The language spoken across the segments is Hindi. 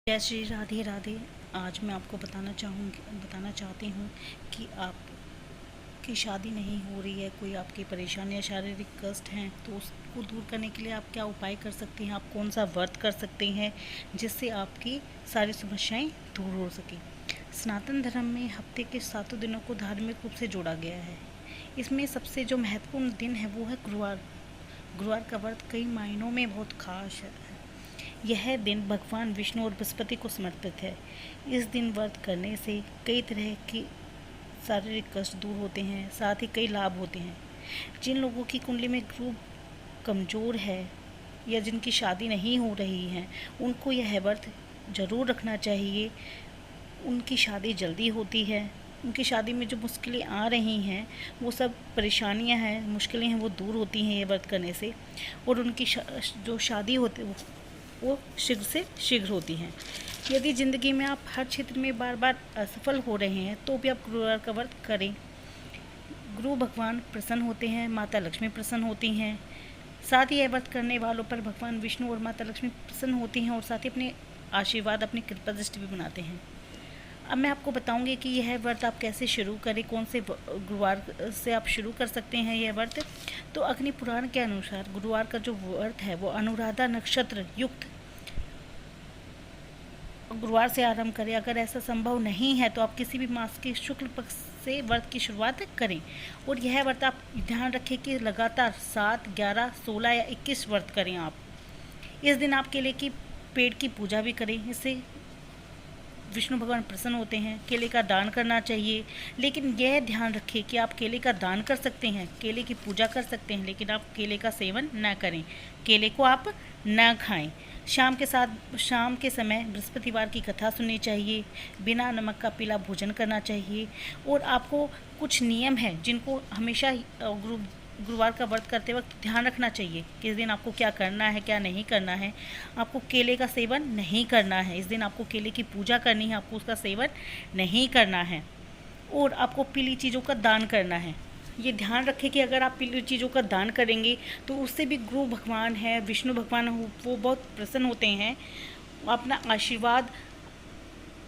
जय श्री राधे राधे। आज मैं आपको बताना चाहती हूँ कि आपकी शादी नहीं हो रही है, कोई आपकी परेशानी या शारीरिक कष्ट हैं, तो उसको दूर करने के लिए आप क्या उपाय कर सकते हैं, आप कौन सा व्रत कर सकते हैं जिससे आपकी सारी समस्याएं दूर हो सकें। सनातन धर्म में हफ्ते के 7 दिनों को धार्मिक रूप से जोड़ा गया है। इसमें सबसे जो महत्वपूर्ण दिन है वो है गुरुवार। गुरुवार का व्रत कई मायनों में बहुत खास है। यह दिन भगवान विष्णु और बृहस्पति को समर्पित है। इस दिन व्रत करने से कई तरह की शारीरिक कष्ट दूर होते हैं, साथ ही कई लाभ होते हैं। जिन लोगों की कुंडली में गुरु कमज़ोर है या जिनकी शादी नहीं हो रही है, उनको यह व्रत ज़रूर रखना चाहिए। उनकी शादी जल्दी होती है। उनकी शादी में जो मुश्किलें आ रही हैं, वो सब परेशानियां हैं, मुश्किलें हैं, वो दूर होती हैं ये व्रत करने से। और उनकी जो शादी होती वो शीघ्र से शीघ्र होती हैं। यदि ज़िंदगी में आप हर क्षेत्र में बार बार असफल हो रहे हैं तो भी आप गुरुवार का व्रत करें। गुरु भगवान प्रसन्न होते हैं, माता लक्ष्मी प्रसन्न होती हैं। साथ ही यह व्रत करने वालों पर भगवान विष्णु और माता लक्ष्मी प्रसन्न होती हैं और साथ ही अपने आशीर्वाद, अपनी कृपा दृष्टि भी बनाते हैं। अब मैं आपको बताऊंगी कि यह व्रत आप कैसे शुरू करें, कौन से गुरुवार से आप शुरू कर सकते हैं यह व्रत। तो अग्नि पुराण के अनुसार गुरुवार का जो व्रत है वो अनुराधा नक्षत्र युक्त गुरुवार से आरंभ करें। अगर ऐसा संभव नहीं है तो आप किसी भी मास के शुक्ल पक्ष से व्रत की शुरुआत करें। और यह व्रत आप ध्यान रखें कि लगातार 7, 11, 16 या 21 व्रत करें आप। इस दिन आप केले की पेड़ की पूजा भी करें, इससे विष्णु भगवान प्रसन्न होते हैं। केले का दान करना चाहिए, लेकिन यह ध्यान रखें कि आप केले का दान कर सकते हैं, केले की पूजा कर सकते हैं, लेकिन आप केले का सेवन न करें, केले को आप न खाएं। शाम के समय बृहस्पतिवार की कथा सुननी चाहिए, बिना नमक का पीला भोजन करना चाहिए। और आपको कुछ नियम हैं जिनको हमेशा गुरुवार का व्रत करते वक्त ध्यान रखना चाहिए कि इस दिन आपको क्या करना है, क्या नहीं करना है। आपको केले का सेवन नहीं करना है, इस दिन आपको केले की पूजा करनी है, आपको उसका सेवन नहीं करना है। और आपको पीली चीज़ों का दान करना है। ये ध्यान रखें कि अगर आप पीली चीज़ों का दान करेंगे तो उससे भी गुरु भगवान है, विष्णु भगवान वो बहुत प्रसन्न होते हैं, अपना आशीर्वाद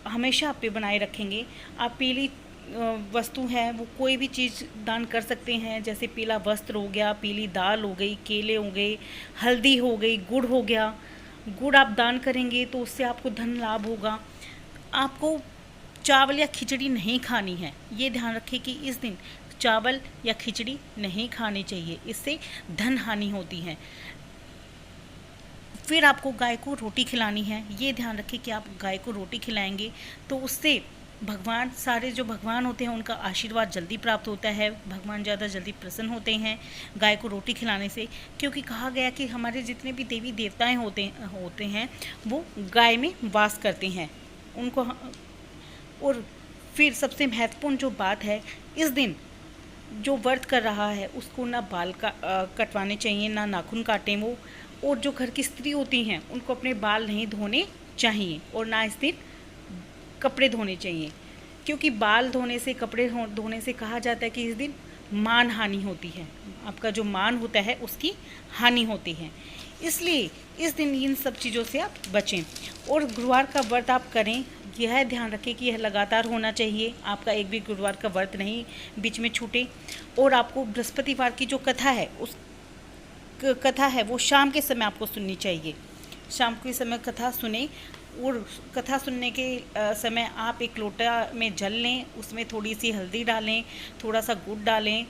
हमेशा आप पे बनाए रखेंगे। आप पीली वस्तु है वो कोई भी चीज़ दान कर सकते हैं, जैसे पीला वस्त्र हो गया, पीली दाल हो गई, केले हो गए, हल्दी हो गई, गुड़ हो गया। गुड़ आप दान करेंगे तो उससे आपको धन लाभ होगा। आपको चावल या खिचड़ी नहीं खानी है, ये ध्यान रखें कि इस दिन चावल या खिचड़ी नहीं खानी चाहिए, इससे धन हानि होती है। फिर आपको गाय को रोटी खिलानी है, ये ध्यान रखें कि आप गाय को रोटी खिलाएंगे तो उससे सारे जो भगवान होते हैं उनका आशीर्वाद जल्दी प्राप्त होता है, भगवान ज़्यादा जल्दी प्रसन्न होते हैं गाय को रोटी खिलाने से। क्योंकि कहा गया कि हमारे जितने भी देवी देवताएं होते हैं वो गाय में वास करते हैं उनको। और फिर सबसे महत्वपूर्ण जो बात है, इस दिन जो व्रत कर रहा है उसको ना बाल कटवाने चाहिए, ना नाखून काटें वो। और जो घर की स्त्री होती हैं उनको अपने बाल नहीं धोने चाहिए और ना इस दिन कपड़े धोने चाहिए, क्योंकि बाल धोने से, कपड़े धोने से कहा जाता है कि इस दिन मान हानि होती है, आपका जो मान होता है उसकी हानि होती है। इसलिए इस दिन इन सब चीज़ों से आप बचें। और गुरुवार का व्रत आप करें, यह ध्यान रखें कि यह लगातार होना चाहिए, आपका एक भी गुरुवार का व्रत नहीं बीच में छूटे। और आपको बृहस्पतिवार की जो कथा है वो शाम के समय आपको सुननी चाहिए। शाम के समय कथा सुने और कथा सुनने के समय आप एक लोटा में जल लें, उसमें थोड़ी सी हल्दी डालें, थोड़ा सा गुड़ डालें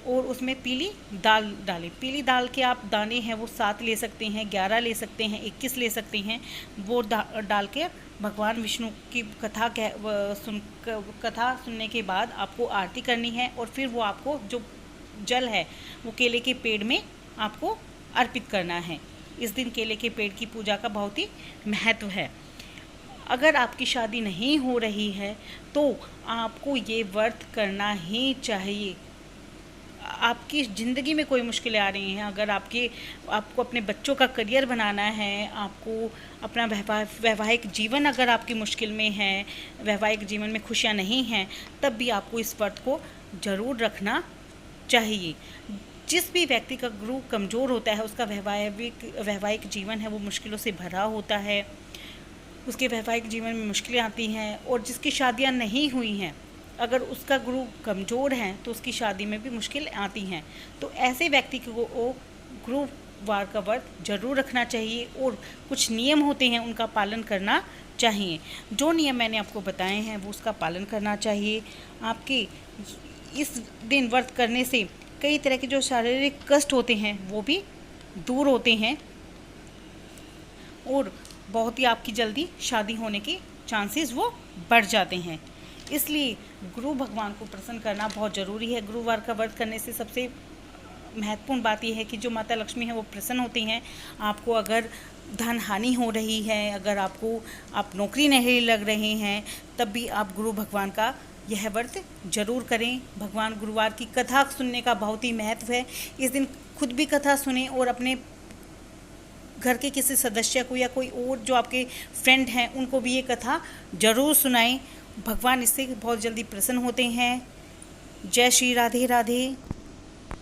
और उसमें पीली दाल डालें। पीली दाल के आप दाने हैं वो 7 ले सकते हैं, 11 ले सकते हैं, 21 ले सकते हैं। वो डाल के भगवान विष्णु की कथा सुनने के बाद आपको आरती करनी है। और फिर वो आपको जो जल है वो केले के पेड़ में आपको अर्पित करना है। इस दिन केले के पेड़ की पूजा का बहुत ही महत्व है। अगर आपकी शादी नहीं हो रही है तो आपको ये व्रत करना ही चाहिए। आपकी ज़िंदगी में कोई मुश्किलें आ रही हैं, अगर आपको अपने बच्चों का करियर बनाना है, आपको अपना वैवाहिक जीवन अगर आपकी मुश्किल में है, वैवाहिक जीवन में खुशियाँ नहीं हैं, तब भी आपको इस व्रत को ज़रूर रखना चाहिए। जिस भी व्यक्ति का गुरु कमज़ोर होता है उसका वैवाहिक जीवन है वो मुश्किलों से भरा होता है। उसके वैवाहिक जीवन में मुश्किलें आती हैं, और जिसकी शादियां नहीं हुई हैं, अगर उसका गुरु कमज़ोर है तो उसकी शादी में भी मुश्किल आती हैं। तो ऐसे व्यक्ति को गुरुवार का व्रत जरूर रखना चाहिए, और कुछ नियम होते हैं उनका पालन करना चाहिए। जो नियम मैंने आपको बताए हैं वो उसका पालन करना चाहिए। आपके इस दिन व्रत करने से कई तरह के जो शारीरिक कष्ट होते हैं वो भी दूर होते हैं, और बहुत ही आपकी जल्दी शादी होने के चांसेस वो बढ़ जाते हैं। इसलिए गुरु भगवान को प्रसन्न करना बहुत ज़रूरी है। गुरुवार का व्रत करने से सबसे महत्वपूर्ण बात यह है कि जो माता लक्ष्मी है वो प्रसन्न होती हैं। आपको अगर धन हानि हो रही है, अगर आप नौकरी नहीं लग रहे हैं, तब भी आप गुरु भगवान का यह व्रत जरूर करें। भगवान गुरुवार की कथा सुनने का बहुत ही महत्व है। इस दिन खुद भी कथा सुने और अपने घर के किसी सदस्य को या कोई और जो आपके फ्रेंड हैं उनको भी ये कथा जरूर सुनाएं। भगवान इससे बहुत जल्दी प्रसन्न होते हैं। जय श्री राधे राधे।